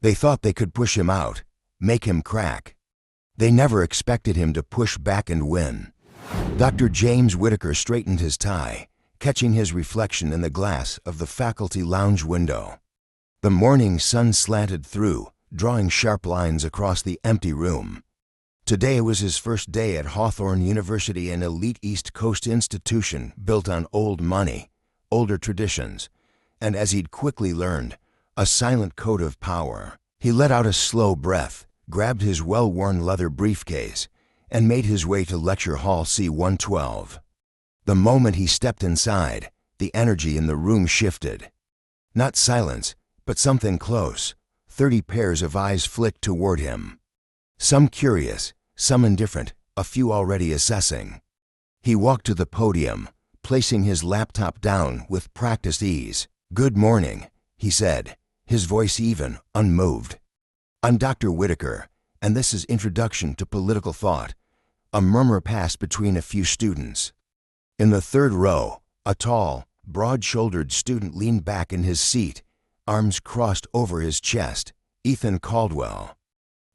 They thought they could push him out, make him crack. They never expected him to push back and win. Dr. James Whitaker straightened his tie, catching his reflection in the glass of the faculty lounge window. The morning sun slanted through, drawing sharp lines across the empty room. Today was his first day at Hawthorne University, an elite East Coast institution built on old money, older traditions, and, as he'd quickly learned, a silent code of power. He let out a slow breath, grabbed his well-worn leather briefcase, and made his way to Lecture Hall C-112. The moment he stepped inside, the energy in the room shifted. Not silence, but something close. 30 pairs of eyes flicked toward him. Some curious, some indifferent, a few already assessing. He walked to the podium, placing his laptop down with practiced ease. "Good morning," he said, his voice even, unmoved. "I'm Dr. Whitaker, and this is Introduction to Political Thought." A murmur passed between a few students. In the third row, a tall, broad-shouldered student leaned back in his seat, arms crossed over his chest. Ethan Caldwell.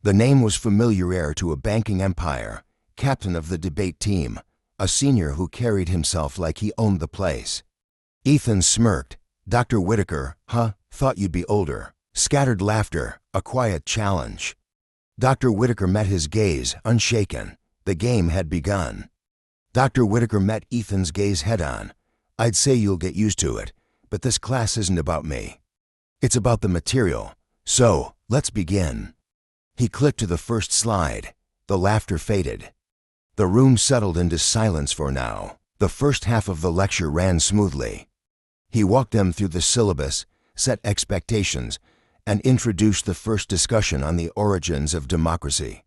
The name was familiar, to a banking empire, captain of the debate team, a senior who carried himself like he owned the place. Ethan smirked. "Dr. Whitaker, huh? Thought you'd be older." Scattered laughter, a quiet challenge. Dr. Whitaker met his gaze, unshaken. The game had begun. Dr. Whitaker met Ethan's gaze head-on. "I'd say you'll get used to it, but this class isn't about me. It's about the material. So, let's begin." He clicked to the first slide. The laughter faded. The room settled into silence for now. The first half of the lecture ran smoothly. He walked them through the syllabus, set expectations, and introduced the first discussion on the origins of democracy.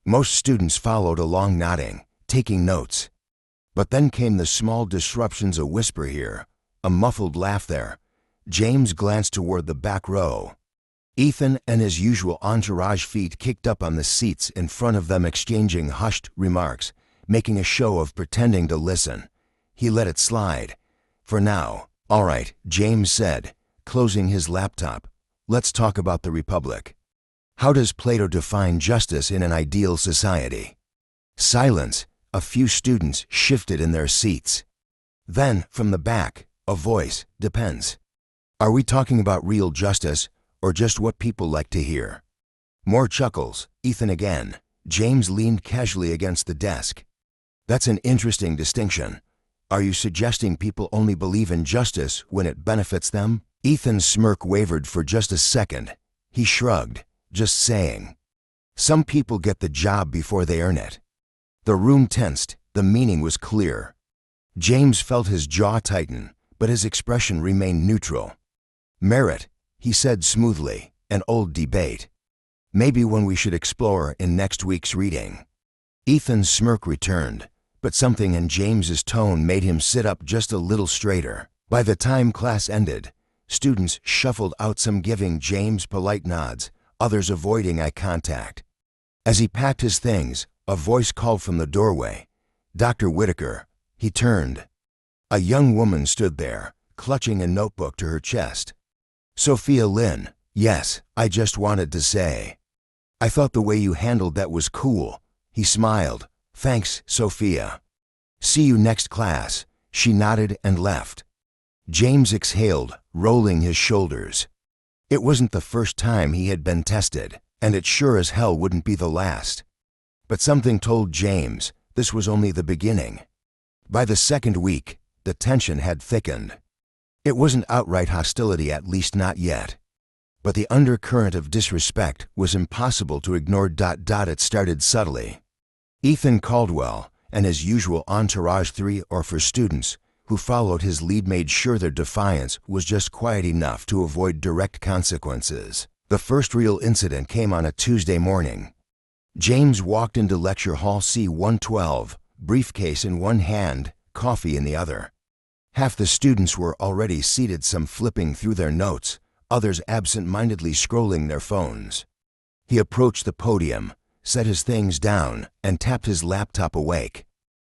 Most students followed along, nodding, taking notes. But then came the small disruptions, a whisper here, a muffled laugh there. James glanced toward the back row. Ethan and his usual entourage feet kicked up on the seats in front of them, exchanging hushed remarks, making a show of pretending to listen. He let it slide. "For now, all right," James said, closing his laptop. "Let's talk about the Republic. How does Plato define justice in an ideal society?" Silence. A few students shifted in their seats. Then, from the back, a voice. "Depends. Are we talking about real justice, or just what people like to hear?" More chuckles. Ethan again. James leaned casually against the desk. "That's an interesting distinction. Are you suggesting people only believe in justice when it benefits them?" Ethan's smirk wavered for just a second. He shrugged. "Just saying. Some people get the job before they earn it." The room tensed. The meaning was clear. James felt his jaw tighten, but his expression remained neutral. "Merit," he said smoothly, "an old debate. Maybe one we should explore in next week's reading." Ethan's smirk returned, but something in James's tone made him sit up just a little straighter. By the time class ended, students shuffled out, some giving James polite nods, others avoiding eye contact. As he packed his things, a voice called from the doorway. "Dr. Whitaker." He turned. A young woman stood there, clutching a notebook to her chest. "Sophia Lynn, yes, I just wanted to say. I thought the way you handled that was cool." He smiled. "Thanks, Sophia. See you next class." She nodded and left. James exhaled, rolling his shoulders. It wasn't the first time he had been tested, and it sure as hell wouldn't be the last. But something told James this was only the beginning. By the second week, the tension had thickened. It wasn't outright hostility, at least not yet. But the undercurrent of disrespect was impossible to ignore. It started subtly. Ethan Caldwell and his usual entourage, 3 or 4 students who followed his lead, made sure their defiance was just quiet enough to avoid direct consequences. The first real incident came on a Tuesday morning. James walked into Lecture Hall C-112, briefcase in one hand, coffee in the other. Half the students were already seated, some flipping through their notes, others absent-mindedly scrolling their phones. He approached the podium, set his things down, and tapped his laptop awake.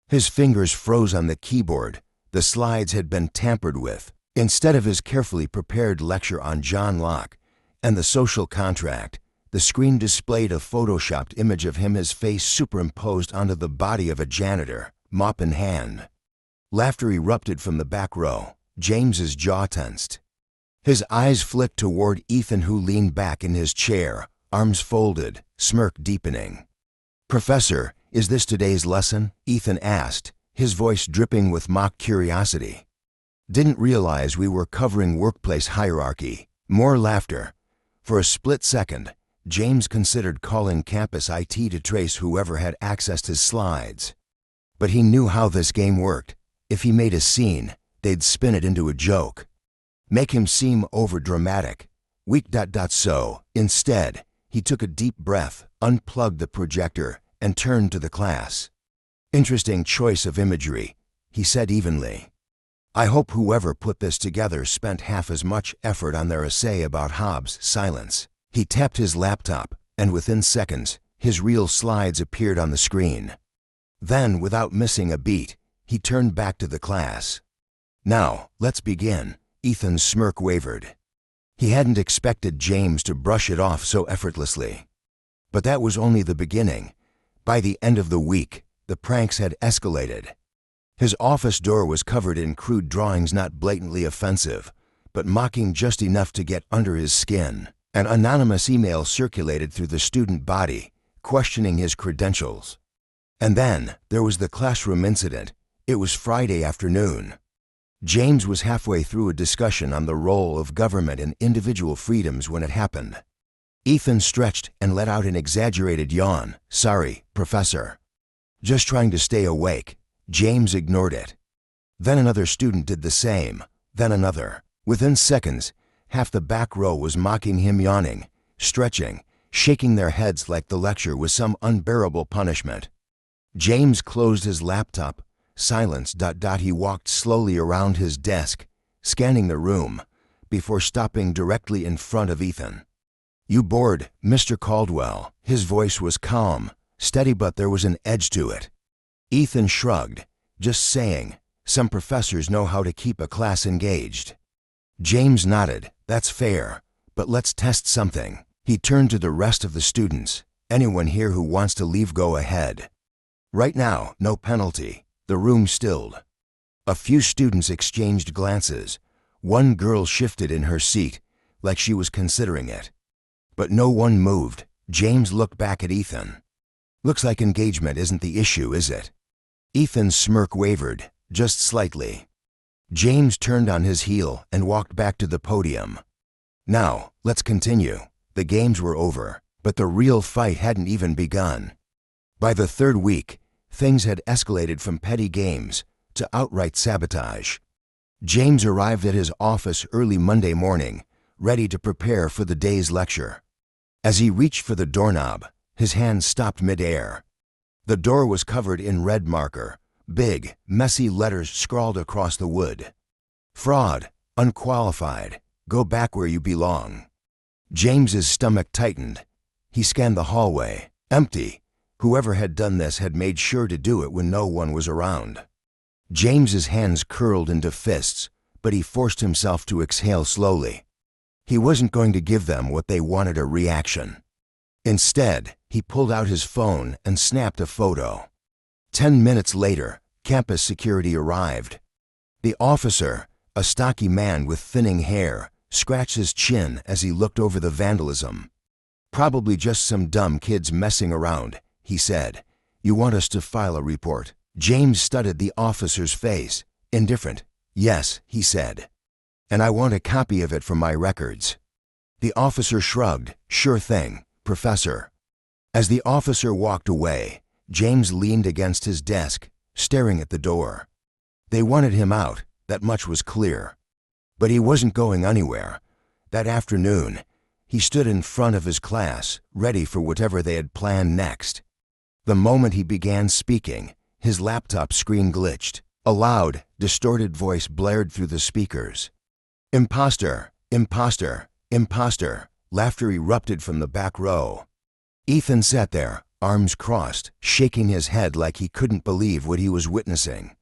His fingers froze on the keyboard. The slides had been tampered with. Instead of his carefully prepared lecture on John Locke, And the social contract. The screen displayed a photoshopped image of him, his face superimposed onto the body of a janitor, mop in hand. Laughter erupted from the back row. James's jaw tensed. His eyes flicked toward Ethan, who leaned back in his chair, arms folded, smirk deepening. "Professor, is this today's lesson?" Ethan asked, his voice dripping with mock curiosity. "Didn't realize we were covering workplace hierarchy." More laughter. For a split second, James considered calling campus IT to trace whoever had accessed his slides. But he knew how this game worked. If he made a scene, they'd spin it into a joke. Make him seem overdramatic. Weak. So, instead, he took a deep breath, unplugged the projector, and turned to the class. "Interesting choice of imagery," he said evenly. "I hope whoever put this together spent half as much effort on their essay about Hobbes' silence." He tapped his laptop, and within seconds, his real slides appeared on the screen. Then, without missing a beat, he turned back to the class. "Now, let's begin." Ethan's smirk wavered. He hadn't expected James to brush it off so effortlessly. But that was only the beginning. By the end of the week, the pranks had escalated. His office door was covered in crude drawings, not blatantly offensive, but mocking just enough to get under his skin. An anonymous email circulated through the student body, questioning his credentials. And then there was the classroom incident. It was Friday afternoon. James was halfway through a discussion on the role of government and individual freedoms when it happened. Ethan stretched and let out an exaggerated yawn. "Sorry, Professor." "Just trying to stay awake." James ignored it. Then another student did the same, then another. Within seconds, half the back row was mocking him, yawning, stretching, shaking their heads like the lecture was some unbearable punishment. James closed his laptop. Silence. He walked slowly around his desk, scanning the room, before stopping directly in front of Ethan. "You bored, Mr. Caldwell?" His voice was calm, steady, but there was an edge to it. Ethan shrugged. "Just saying, some professors know how to keep a class engaged." James nodded. "That's fair, but let's test something." He turned to the rest of the students. "Anyone here who wants to leave, go ahead. Right now, no penalty." The room stilled. A few students exchanged glances. One girl shifted in her seat, like she was considering it. But no one moved. James looked back at Ethan. "Looks like engagement isn't the issue, is it?" Ethan's smirk wavered, just slightly. James turned on his heel and walked back to the podium. "Now, let's continue." The games were over, but the real fight hadn't even begun. By the third week, things had escalated from petty games to outright sabotage. James arrived at his office early Monday morning, ready to prepare for the day's lecture. As he reached for the doorknob, his hand stopped midair. The door was covered in red marker, big, messy letters scrawled across the wood. "Fraud, unqualified, go back where you belong." James's stomach tightened. He scanned the hallway. Empty. Whoever had done this had made sure to do it when no one was around. James's hands curled into fists, but he forced himself to exhale slowly. He wasn't going to give them what they wanted, a reaction. Instead, he pulled out his phone and snapped a photo. 10 minutes later, campus security arrived. The officer, a stocky man with thinning hair, scratched his chin as he looked over the vandalism. "Probably just some dumb kids messing around," he said. "You want us to file a report?" James studied the officer's face. Indifferent. "Yes," he said. "And I want a copy of it for my records." The officer shrugged. "Sure thing, Professor." As the officer walked away, James leaned against his desk, staring at the door. They wanted him out, that much was clear. But he wasn't going anywhere. That afternoon, he stood in front of his class, ready for whatever they had planned next. The moment he began speaking, his laptop screen glitched. A loud, distorted voice blared through the speakers. "Imposter! Imposter! Imposter!" Laughter erupted from the back row. Ethan sat there, arms crossed, shaking his head like he couldn't believe what he was witnessing.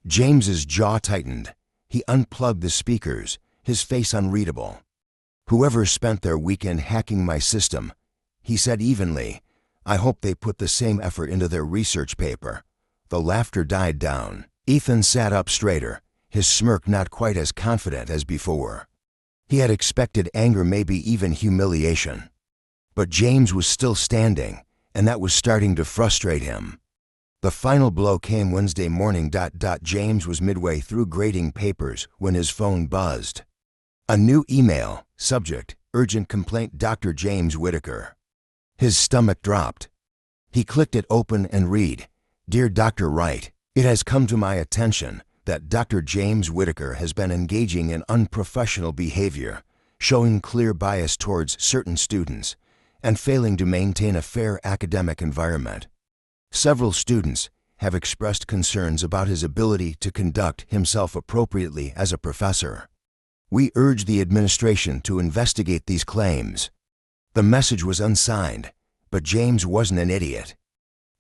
James's jaw tightened. He unplugged the speakers, his face unreadable. "Whoever spent their weekend hacking my system," he said evenly, "I hope they put the same effort into their research paper." The laughter died down. Ethan sat up straighter, his smirk not quite as confident as before. He had expected anger, maybe even humiliation. But James was still standing, and that was starting to frustrate him. The final blow came Wednesday morning. James was midway through grading papers when his phone buzzed. A new email, subject, urgent complaint, Dr. James Whitaker. His stomach dropped. He clicked it open and read, "Dear Dr. Wright, it has come to my attention that Dr. James Whitaker has been engaging in unprofessional behavior, showing clear bias towards certain students, and failing to maintain a fair academic environment. Several students have expressed concerns about his ability to conduct himself appropriately as a professor. We urge the administration to investigate these claims." The message was unsigned, but James wasn't an idiot.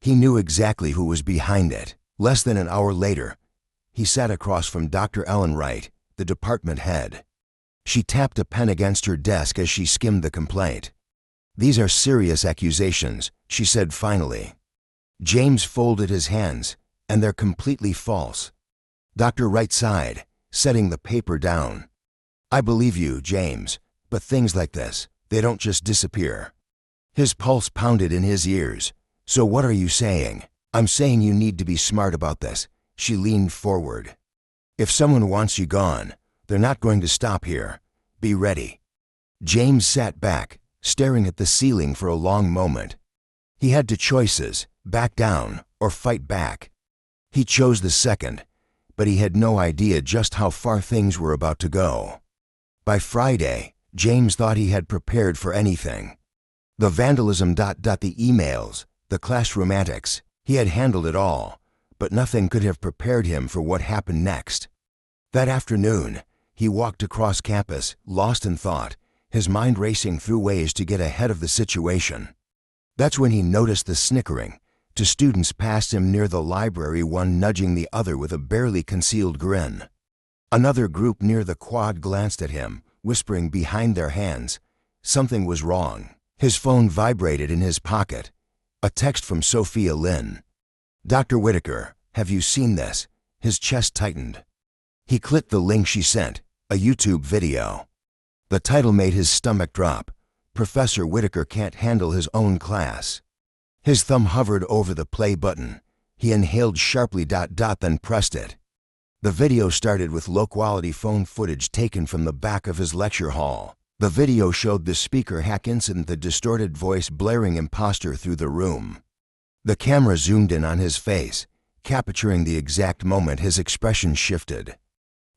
He knew exactly who was behind it. Less than an hour later, he sat across from Dr. Ellen Wright, the department head. She tapped a pen against her desk as she skimmed the complaint. "These are serious accusations," she said finally. James folded his hands, "and they're completely false." Dr. Wright sighed, setting the paper down. "I believe you, James, but things like this, they don't just disappear." His pulse pounded in his ears. "So what are you saying?" "I'm saying you need to be smart about this." She leaned forward. "If someone wants you gone, they're not going to stop here. Be ready." James sat back, staring at the ceiling for a long moment. He had two choices: back down or fight back. He chose the second, but he had no idea just how far things were about to go. By Friday, James thought he had prepared for anything. The vandalism, the emails, the classroom antics, he had handled it all, but nothing could have prepared him for what happened next. That afternoon, he walked across campus, lost in thought, his mind racing through ways to get ahead of the situation. That's when he noticed the snickering, two students past him near the library, one nudging the other with a barely concealed grin. Another group near the quad glanced at him, whispering behind their hands. Something was wrong. His phone vibrated in his pocket. A text from Sophia Lynn. "Dr. Whitaker, have you seen this?" His chest tightened. He clicked the link she sent, a YouTube video. The title made his stomach drop. "Professor Whitaker can't handle his own class." His thumb hovered over the play button. He inhaled sharply, then pressed it. The video started with low-quality phone footage taken from the back of his lecture hall. The video showed the speaker hack incident, the distorted voice blaring imposter through the room. The camera zoomed in on his face, capturing the exact moment his expression shifted.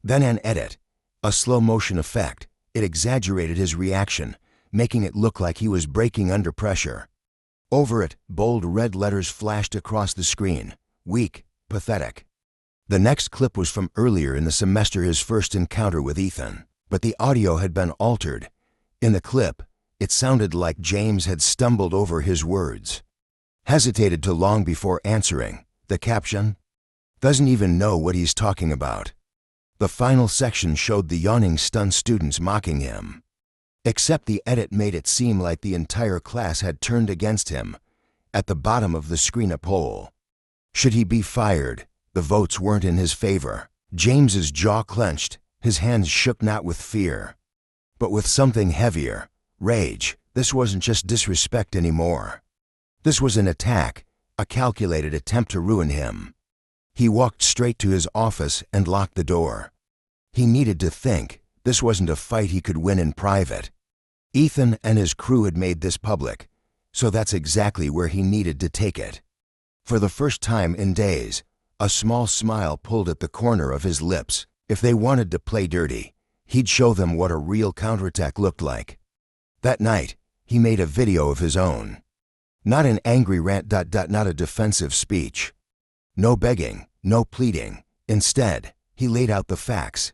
Then an edit, a slow-motion effect. It exaggerated his reaction, making it look like he was breaking under pressure. Over it, bold red letters flashed across the screen: "Weak, pathetic." The next clip was from earlier in the semester, his first encounter with Ethan, but the audio had been altered. In the clip, it sounded like James had stumbled over his words, hesitated too long before answering. The caption, "Doesn't even know what he's talking about." The final section showed the yawning, stunned students mocking him. Except the edit made it seem like the entire class had turned against him. At the bottom of the screen, a poll. Should he be fired? The votes weren't in his favor. James's jaw clenched, his hands shook, not with fear, but with something heavier: rage. This wasn't just disrespect anymore. This was an attack, a calculated attempt to ruin him. He walked straight to his office and locked the door. He needed to think. This wasn't a fight he could win in private. Ethan and his crew had made this public, so that's exactly where he needed to take it. For the first time in days, a small smile pulled at the corner of his lips. If they wanted to play dirty, he'd show them what a real counterattack looked like. That night, he made a video of his own. Not an angry rant, not a defensive speech. No begging, no pleading. Instead, he laid out the facts.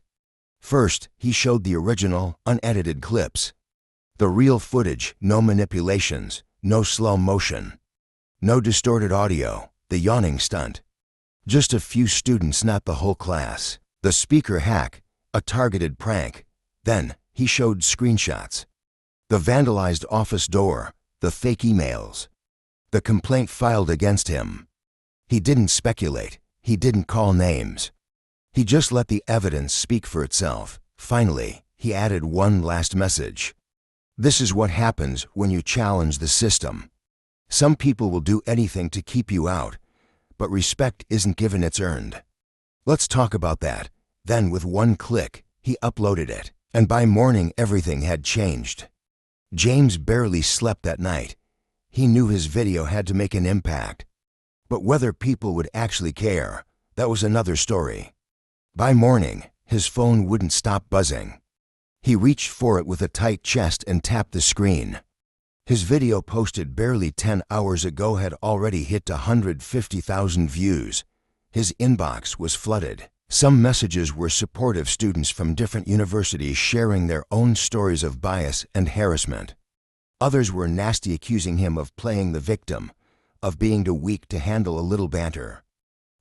First, he showed the original, unedited clips. The real footage, no manipulations, no slow motion, no distorted audio, the yawning stunt. Just a few students, not the whole class. The speaker hack, a targeted prank. Then, He showed screenshots. The vandalized office door, the fake emails, the complaint filed against him. He didn't speculate. He didn't call names. He just let the evidence speak for itself. Finally, he added one last message. This is what happens when you challenge the system. Some people will do anything to keep you out, but respect isn't given, it's earned. Let's talk about that. Then with one click, he uploaded it, and by morning everything had changed. James barely slept that night. He knew his video had to make an impact. But whether people would actually care, that was another story. By morning, his phone wouldn't stop buzzing. He reached for it with a tight chest and tapped the screen. His video posted barely 10 hours ago had already hit 150,000 views. His inbox was flooded. Some messages were supportive students from different universities sharing their own stories of bias and harassment. Others were nasty, accusing him of playing the victim, of being too weak to handle a little banter.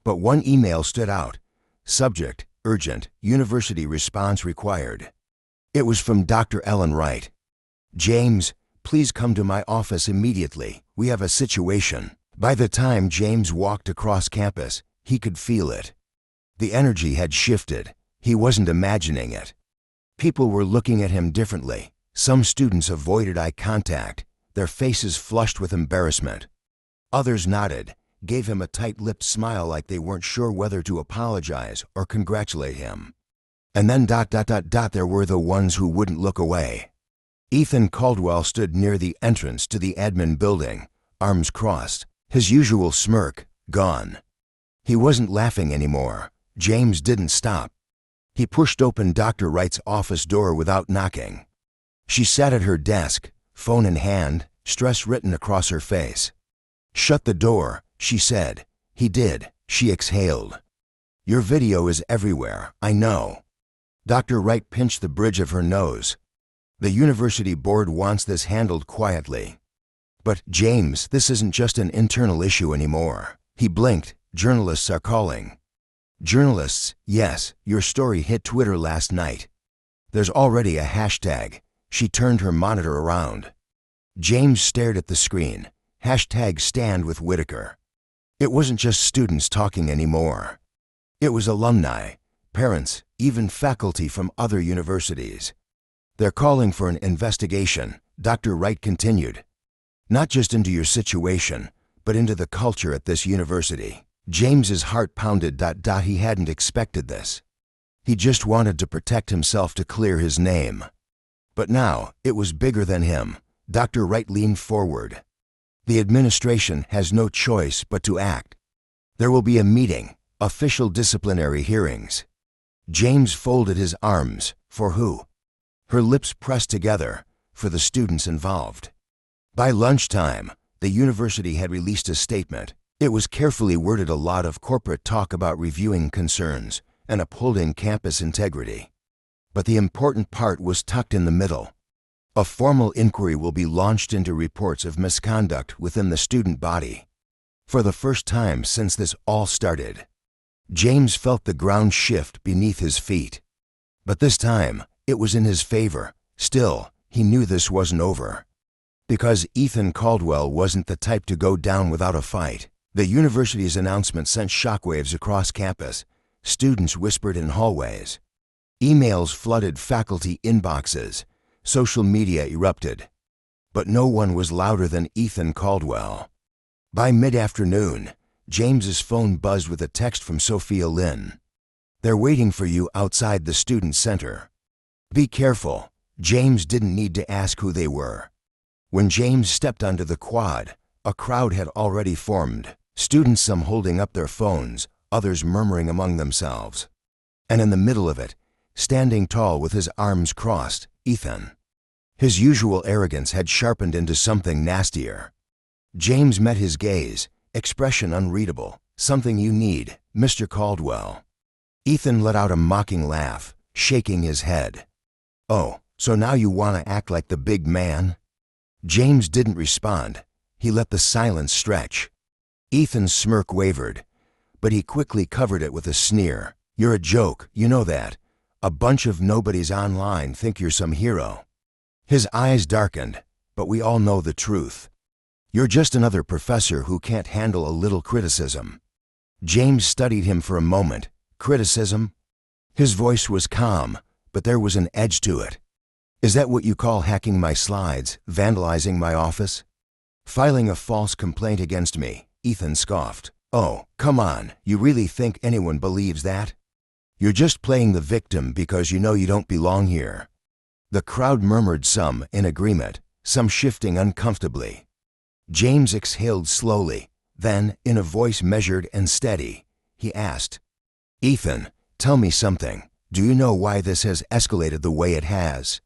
But one email stood out. Subject: urgent, university response required. It was from Dr. Ellen Wright. James, please come to my office immediately. We have a situation. By the time James walked across campus, he could feel it. The energy had shifted. He wasn't imagining it. People were looking at him differently. Some students avoided eye contact, their faces flushed with embarrassment. Others nodded, gave him a tight-lipped smile like they weren't sure whether to apologize or congratulate him. And then there were the ones who wouldn't look away. Ethan Caldwell stood near the entrance to the admin building, arms crossed, his usual smirk gone. He wasn't laughing anymore. James didn't stop. He pushed open Dr. Wright's office door without knocking. She sat at her desk, phone in hand, stress written across her face. "Shut the door," she said. He did. She exhaled. "Your video is everywhere, I know." Dr. Wright pinched the bridge of her nose. "The university board wants this handled quietly." "But, James, this isn't just an internal issue anymore." He blinked. "Journalists are calling." "Journalists, yes, your story hit Twitter last night. There's already a hashtag." She turned her monitor around. James stared at the screen. Hashtag stand with Whitaker. It wasn't just students talking anymore. It was alumni, parents, even faculty from other universities. "They're calling for an investigation," Dr. Wright continued. "Not just into your situation, but into the culture at this university." James's heart pounded. He hadn't expected this. He just wanted to protect himself, to clear his name. But now, it was bigger than him. Dr. Wright leaned forward. "The administration has no choice but to act. There will be a meeting, official disciplinary hearings." James folded his arms. For who? Her lips pressed together. For the students involved. By lunchtime, the university had released a statement. It was carefully worded, a lot of corporate talk about reviewing concerns and upholding campus integrity. But the important part was tucked in the middle. A formal inquiry will be launched into reports of misconduct within the student body. For the first time since this all started, James felt the ground shift beneath his feet. But this time, it was in his favor. Still, he knew this wasn't over. Because Ethan Caldwell wasn't the type to go down without a fight. The university's announcement sent shockwaves across campus. Students whispered in hallways. Emails flooded faculty inboxes. Social media erupted. But no one was louder than Ethan Caldwell. By mid-afternoon, James's phone buzzed with a text from Sophia Lynn. "They're waiting for you outside the student center." Be careful. James didn't need to ask who they were. When James stepped onto the quad, a crowd had already formed. Students, some holding up their phones, others murmuring among themselves. And in the middle of it, standing tall with his arms crossed, Ethan. His usual arrogance had sharpened into something nastier. James met his gaze, expression unreadable. "Something you need, Mr. Caldwell." Ethan let out a mocking laugh, shaking his head. "Oh, so now you want to act like the big man?" James didn't respond. He let the silence stretch. Ethan's smirk wavered, but he quickly covered it with a sneer. "You're a joke, you know that. A bunch of nobodies online think you're some hero." His eyes darkened, but we all know the truth. You're just another professor who can't handle a little criticism. James studied him for a moment. Criticism? His voice was calm, but there was an edge to it. "Is that what you call hacking my slides, vandalizing my office? Filing a false complaint against me?" Ethan scoffed. "Oh, come on, you really think anyone believes that? You're just playing the victim because you know you don't belong here." The crowd murmured, some in agreement, some shifting uncomfortably. James exhaled slowly, then, in a voice measured and steady, he asked, "Ethan, tell me something. Do you know why this has escalated the way it has?"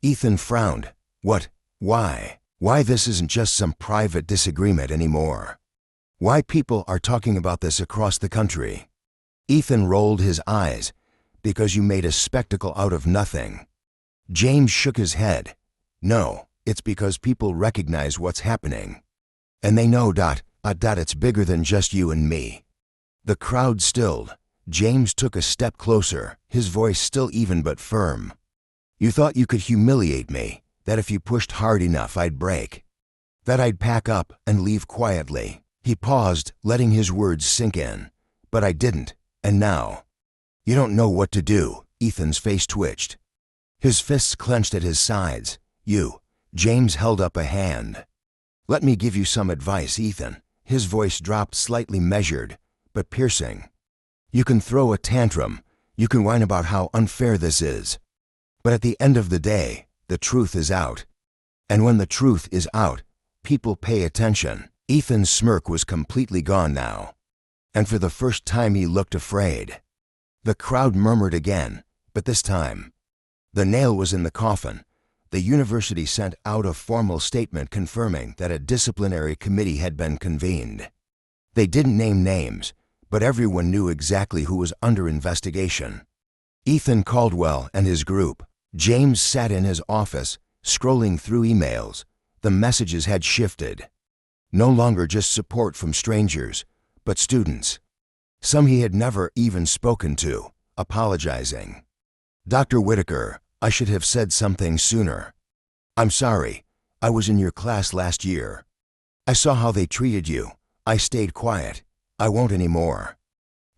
Ethan frowned. "What? Why? Why this isn't just some private disagreement anymore? Why people are talking about this across the country?" Ethan rolled his eyes. "Because you made a spectacle out of nothing." James shook his head. "No, it's because people recognize what's happening. And they know it's bigger than just you and me." The crowd stilled. James took a step closer, his voice still even but firm. "You thought you could humiliate me, that if you pushed hard enough I'd break, that I'd pack up and leave quietly." He paused, letting his words sink in. "But I didn't, and now you don't know what to do." Ethan's face twitched. His fists clenched at his sides. James held up a hand. "Let me give you some advice, Ethan." His voice dropped, slightly measured, but piercing. "You can throw a tantrum, you can whine about how unfair this is, but at the end of the day, the truth is out. And when the truth is out, people pay attention." Ethan's smirk was completely gone now, and for the first time he looked afraid. The crowd murmured again, but this time the nail was in the coffin. The university sent out a formal statement confirming that a disciplinary committee had been convened. They didn't name names, but everyone knew exactly who was under investigation. Ethan Caldwell and his group. James sat in his office, scrolling through emails. The messages had shifted. No longer just support from strangers, but students. Some he had never even spoken to, apologizing. "Dr. Whitaker, I should have said something sooner. I'm sorry. I was in your class last year. I saw how they treated you. I stayed quiet. I won't anymore."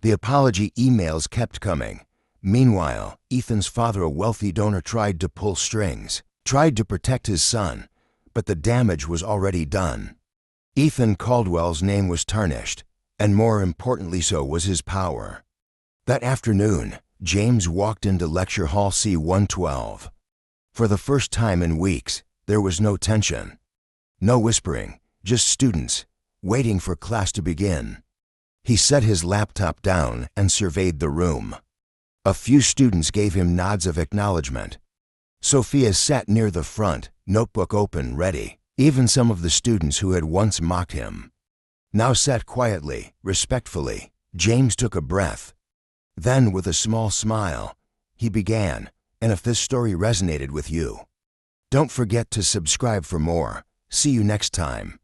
The apology emails kept coming. Meanwhile, Ethan's father, a wealthy donor, tried to pull strings, tried to protect his son, but the damage was already done. Ethan Caldwell's name was tarnished, and more importantly so was his power. That afternoon, James walked into Lecture Hall C-112. For the first time in weeks, there was no tension. No whispering, just students, waiting for class to begin. He set his laptop down and surveyed the room. A few students gave him nods of acknowledgement. Sophia sat near the front, notebook open, ready. Even some of the students who had once mocked him now sat quietly, respectfully. James took a breath. Then, with a small smile, he began, "And if this story resonated with you, don't forget to subscribe for more. See you next time."